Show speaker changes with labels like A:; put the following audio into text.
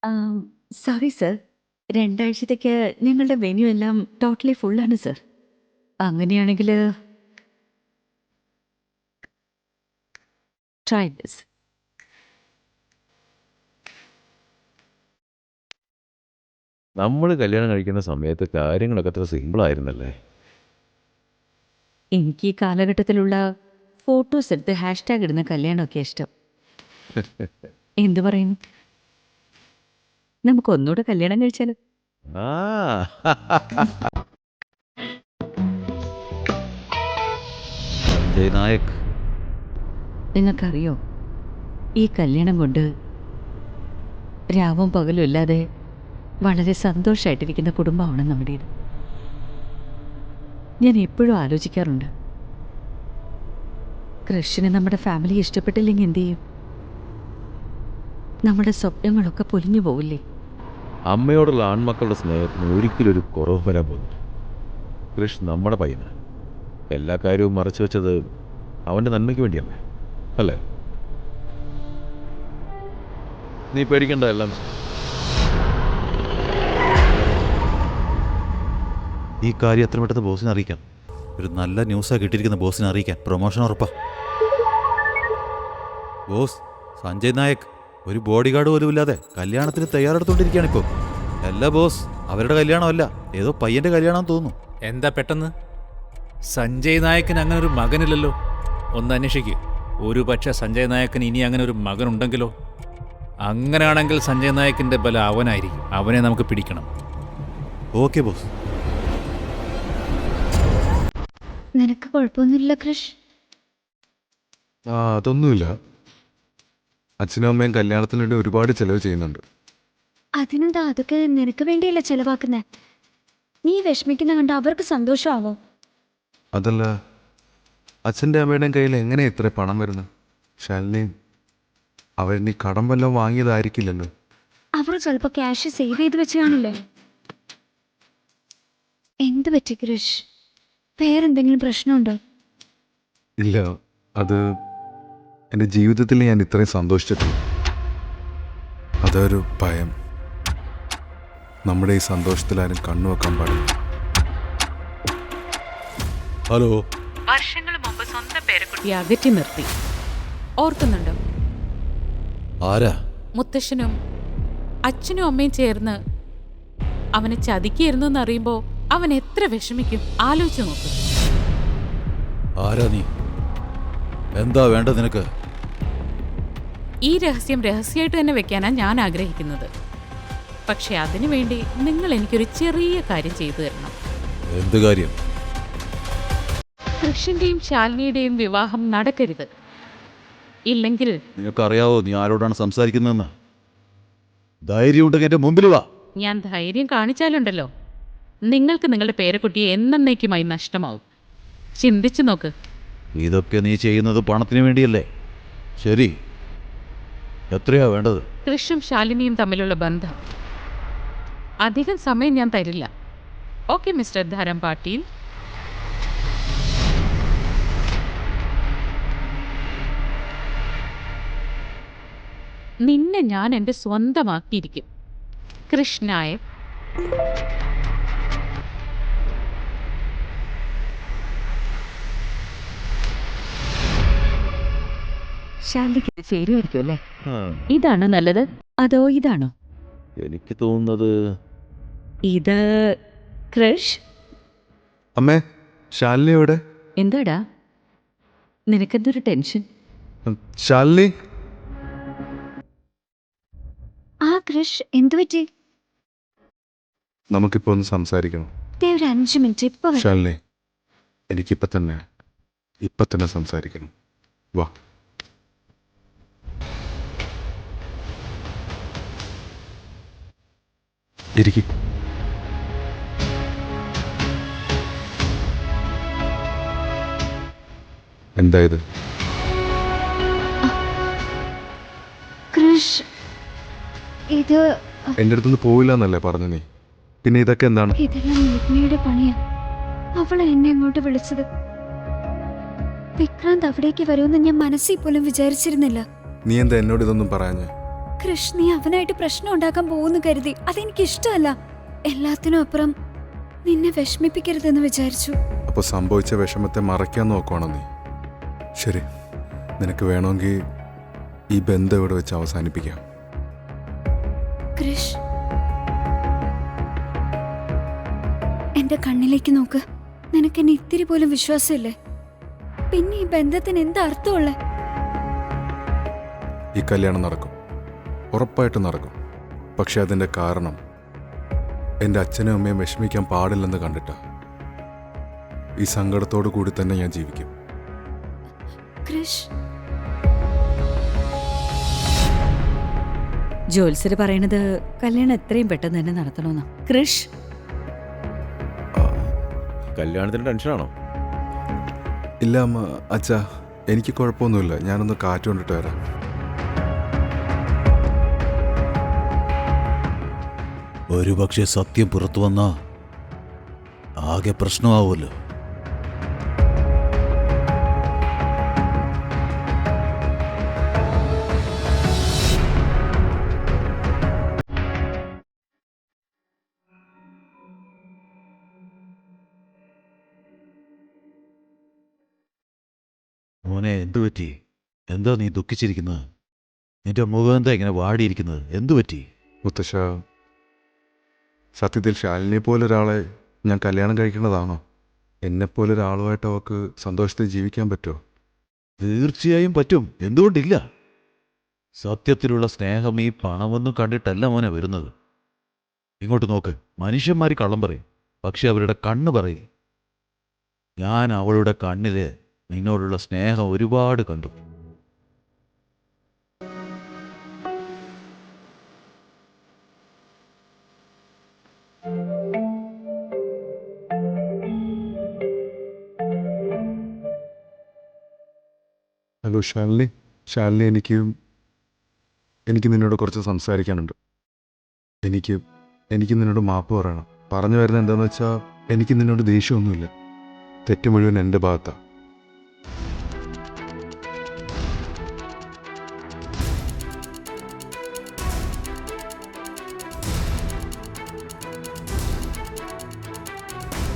A: ആം, sorry sir. 2 ആഴ്ചത്തേക്ക് ഞങ്ങളുടെ venue എല്ലാം totally ഫുള്ളാണ് സർ. അങ്ങനെയാണെങ്കില് ട്രൈ ദിസ്.
B: നമ്മൾ കല്യാണം കഴിക്കുന്ന സമയത്ത് കാര്യങ്ങളൊക്കെ അത്ര സിമ്പിളായിരുന്നല്ലേ.
A: എനിക്ക് ഈ കാലഘട്ടത്തിലുള്ള ഫോട്ടോസ് എടുത്ത് ഹാഷ്ടാഗ് ഇടുന്ന കല്യാണമൊക്കെ ഇഷ്ടം. എന്തു പറയുന്നു? നമുക്ക് ഒന്നുകൂടെ കല്യാണം കഴിച്ചാലോ?
B: ആ സഞ്ജയ് നായക്.
A: നിങ്ങൾക്കറിയോ, ഈ കല്യാണം കൊണ്ട് രാവും പകലും ഇല്ലാതെ വളരെ സന്തോഷമായിട്ടിരിക്കുന്ന കുടുംബമാണ് നമ്മുടേത്. ഞാൻ എപ്പോഴും ആലോചിക്കാറുണ്ട്, കൃഷിന് നമ്മുടെ ഫാമിലി ഇഷ്ടപ്പെട്ടില്ലെങ്കിൽ എന്തു ചെയ്യും? നമ്മുടെ സ്വപ്നങ്ങളൊക്കെ പൊലിഞ്ഞു പോവില്ലേ?
B: അമ്മയോടുള്ള ആൺമക്കളുടെ സ്നേഹത്തിന് ഒരിക്കലും ഒരു കുറവ് വരാൻ പോകുന്നു. കൃഷ് നമ്മുടെ പയ്യന്. എല്ലാ കാര്യവും മറച്ചു വെച്ചത് അവൻ്റെ നന്മയ്ക്ക് വേണ്ടിയല്ലേ, അല്ലേ? നീ പേടിക്കണ്ട, എല്ലാം
C: ഈ കാര്യം എത്ര പെട്ടെന്ന് ബോസിനെ അറിയിക്കാം. ഒരു നല്ല ന്യൂസാണ് കിട്ടിയിരിക്കുന്ന ബോസിനെ അറിയിക്കാൻ. പ്രൊമോഷൻ ഉറപ്പാ. ബോസ്, സഞ്ജയ് നായക് ഒരു ബോഡി ഗാർഡ് പോലും ഇല്ലാതെ കല്യാണത്തിന് തയ്യാറെടുത്തോണ്ടിരിക്കുകയാണ് ഇപ്പോൾ. അല്ല ബോസ്, അവരുടെ കല്യാണമല്ല, ഏതോ പയ്യന്റെ കല്യാണം തോന്നുന്നു.
D: എന്താ പെട്ടെന്ന്? സഞ്ജയ് നായക്കിന് അങ്ങനെ ഒരു മകനില്ലല്ലോ. ഒന്ന് അന്വേഷിക്കുക. ഒരു പക്ഷേ സഞ്ജയ് നായക്കിന് ഇനി അങ്ങനെ ഒരു മകനുണ്ടെങ്കിലോ? അങ്ങനെയാണെങ്കിൽ സഞ്ജയ് നായക്കിന്റെ ബലം അവനായിരിക്കും. അവനെ നമുക്ക് പിടിക്കണം.
C: Okay boss.
E: നിനക്ക് കുഴപ്പമൊന്നുമില്ല കൃഷ്?
F: അതൊന്നുമില്ല. അച്ഛനും അമ്മയും കല്യാണത്തിന് വേണ്ടി ഒരുപാട് ചെലവ് ചെയ്യുന്നുണ്ട്.
E: അതിനെന്താ, അതൊക്കെ നിനക്ക് വേണ്ടിയല്ല ചെലവാക്കുന്നേ. നീ വിഷമിക്കുന്ന കണ്ട് അവർക്ക് സന്തോഷമാവോ?
F: അതല്ല, അച്ഛൻ്റെ അമ്മയുടെയും കയ്യിൽ എങ്ങനെ ഇത്ര പണം വരുന്നത്? ശാലിനി, അവർ നീ കടം വല്ലതും വാങ്ങിയതായിരിക്കില്ലല്ലോ.
E: അവർ ചിലപ്പോൾ ക്യാഷ് സേവ് ചെയ്ത് വെച്ച് കാണില്ലേ? എന്ത് പറ്റി കൃഷ്? വേറെന്തെങ്കിലും പ്രശ്നമുണ്ടോ?
F: ഇല്ല, അത് എൻ്റെ ജീവിതത്തിൽ ഞാൻ ഇത്രയും സന്തോഷിച്ചിട്ടില്ല. അതൊരു ഭയം. നമ്മുടെ ഈ സന്തോഷത്തിലാരും കണ്ണുവെക്കാൻ പാടില്ല.
C: ഹലോ.
A: വർഷങ്ങൾ മുമ്പ് സ്വന്തം പേരക്കുട്ടിയെ അകറ്റി നിർത്തി. ഓർക്കുന്നുണ്ടോ?
C: ആരാ?
G: മുത്തശ്ശനും അച്ഛനും അമ്മയും ചേർന്ന് അവനെ ചതിക്കായിരുന്നു എന്നറിയുമ്പോ അവൻ എത്ര വിഷമിക്കും, ആലോചിച്ചു നോക്ക്.
C: ആരാ നീ? എന്താ വേണ്ടത് നിനക്ക്?
G: ഈ രഹസ്യം രഹസ്യമായിട്ട് തന്നെ വെക്കാനാ ഞാൻ ആഗ്രഹിക്കുന്നത്. പക്ഷെ അതിനു വേണ്ടി നിങ്ങൾ എനിക്കൊരു ചെറിയ കാര്യം ചെയ്തു തരണം.
C: എന്ത് കാര്യം?
G: കൃഷിന്റെയും ശാലിനിയുടെയും വിവാഹം നടക്കരുത്. ഇല്ലെങ്കിൽ
C: നിനക്കറിയാവോ നീ ആരോടാണ് സംസാരിക്കുന്നതെന്ന്? ധൈര്യം ഉണ്ടെങ്കിൽ എന്റെ മുമ്പിൽ വാ.
G: ഞാൻ ധൈര്യം കാണിച്ചാലുണ്ടല്ലോ, നിങ്ങൾക്ക് നിങ്ങളുടെ പേരക്കുട്ടിയെ എന്നേക്കുമായി നഷ്ടമാവും. ചിന്തിച്ചു നോക്ക്.
C: ഇതൊക്കെ നീ ചെയ്യുന്നത് പണത്തിന് വേണ്ടിയല്ലേ? ശരി, എത്രയാ വേണ്ടത്?
G: കൃഷും ശാലിനിയും തമ്മിലുള്ള ബന്ധം. അധികം സമയം ഞാൻ തരില്ല. Okay mister ധരം Patil. നിന്നെ ഞാൻ എൻ്റെ സ്വന്തമാക്കിയിരിക്കും. കൃഷ്ണായ
A: ശാലിനിക്ക് ഇത് ചേരുമായിരിക്കും അല്ലേ?
B: ആ,
A: ഇതാണോ നല്ലത്, അതോ ഇതാണോ?
B: എനിക്ക് തോന്നുന്നത്
A: ഇത് കൃഷ്.
F: അമ്മേ, ശാലിനി എവിടെ?
A: എന്താടാ നിനക്കെന്തൊരു ടെൻഷൻ?
F: ശാലിനി,
E: ആ കൃഷ്, എന്തു പറ്റി?
F: നമുക്കിപ്പോൾ ഒന്ന് സംസാരിക്കണം.
E: ഒരു 5 മിനിറ്റ് ഇപ്പൊ വരാം.
F: ശാലിനി, എനിക്കിപ്പം തന്നെ സംസാരിക്കണം. വാ. ഇരിക്ക്. എന്തായത്?
E: കൃഷ്, ഇത്
F: എൻ്റെ അടുത്തുനിന്ന് പോവില്ല എന്നല്ലേ പറഞ്ഞു നീ? പിന്നെ ഇതൊക്കെ എന്താണ്?
E: ഇതെല്ലാം നിഗ്നയുടെ പണിയാ. അവളെ എന്നെ അങ്ങോട്ട് വിളിച്ചത്. വിക്രാന്ത് അവിടേക്ക് വരുമെന്ന് ഞാൻ മനസ്സിൽ പോലും വിചാരിച്ചിരുന്നില്ല.
F: നീ എന്താ എന്നോട് ഇതൊന്നും പറയാഞ്ഞേ?
E: കൃഷ് നീ അവനായിട്ട് പ്രശ്നം ഉണ്ടാക്കാൻ പോകുന്നു കരുതി. അതെനിക്ക് ഇഷ്ടമല്ല. എല്ലാത്തിനും അപ്പുറം നിന്നെ വിഷമിപ്പിക്കരുതെന്ന് വിചാരിച്ചു.
F: അപ്പോൾ സംഭവിച്ച വിഷമത്തെ മറയ്ക്കാൻ നോക്കുവാണോ നീ? ശരി, നിനക്ക് വേണമെങ്കിൽ ഈ ബന്ധം ഇവിടെ വെച്ച് അവസാനിപ്പിക്കാം.
E: കൃഷ്, എന്റെ കണ്ണിലേക്ക് നോക്ക്. നിനക്ക് എന്നെ ഇത്തിരി പോലും വിശ്വാസമില്ലേ? പിന്നെ ഈ ബന്ധത്തിന് എന്താ അർത്ഥമുള്ളേ?
F: ഈ കല്യാണം നടക്കും, ഉറപ്പായിട്ടും നടക്കും. പക്ഷെ അതിൻ്റെ കാരണം എൻ്റെ അച്ഛനും അമ്മയും വിഷമിക്കാൻ പാടില്ലെന്ന് കണ്ടിട്ടാ. ഈ സങ്കടത്തോടു കൂടി തന്നെ ഞാൻ ജീവിക്കും.
E: കൃഷ്,
A: ജോത്സര് പറയണത് കല്യാണം എത്രയും പെട്ടെന്ന് തന്നെ നടത്തണമെന്നാ. കൃഷ്,
B: കല്യാണത്തിന് ടെൻഷനാണോ?
F: ഇല്ല അമ്മ, അച്ഛാ എനിക്ക് കുഴപ്പമൊന്നുമില്ല. ഞാനൊന്ന് കാറ്റ് കൊണ്ടിട്ട് വരാം.
C: ഒരുപക്ഷെ സത്യം പുറത്തു വന്നാ ആകെ പ്രശ്നമാവുമല്ലോ. മോനെ, എന്തു പറ്റി? എന്താ നീ ദുഃഖിച്ചിരിക്കുന്നത്? നിന്റെ മുഖം എന്താ ഇങ്ങനെ വാടിയിരിക്കുന്നത്? എന്തു പറ്റി?
F: മുത്തശ്ശ, സത്യത്തിൽ ശാലിനിയെ പോലൊരാളെ ഞാൻ കല്യാണം കഴിക്കേണ്ടതാണോ? എന്നെപ്പോലൊരാളുമായിട്ട് അവൾക്ക് സന്തോഷത്തിൽ ജീവിക്കാൻ പറ്റുമോ?
C: തീർച്ചയായും പറ്റും. എന്തുകൊണ്ടില്ല? സത്യത്തിലുള്ള സ്നേഹം ഈ പണമൊന്നും കണ്ടിട്ടല്ല മോനെ വരുന്നത്. ഇങ്ങോട്ട് നോക്ക്. മനുഷ്യന്മാർ കള്ളം പറയും, പക്ഷെ അവരുടെ കണ്ണ് പറയും. ഞാൻ അവളുടെ കണ്ണില് നിന്നോടുള്ള സ്നേഹം ഒരുപാട് കണ്ടു.
F: ഹലോ ശാലിനി. ശാലിനി, എനിക്ക് നിന്നോട് കുറച്ച് സംസാരിക്കാനുണ്ട്. എനിക്ക് നിന്നോട് മാപ്പ് പറയണം. പറഞ്ഞു വരുന്നത് എന്താണെന്ന് വെച്ചാൽ, എനിക്ക് നിന്നോട് ദേഷ്യമൊന്നുമില്ല. തെറ്റ് മുഴുവൻ എൻ്റെ ഭാഗത്താണ്.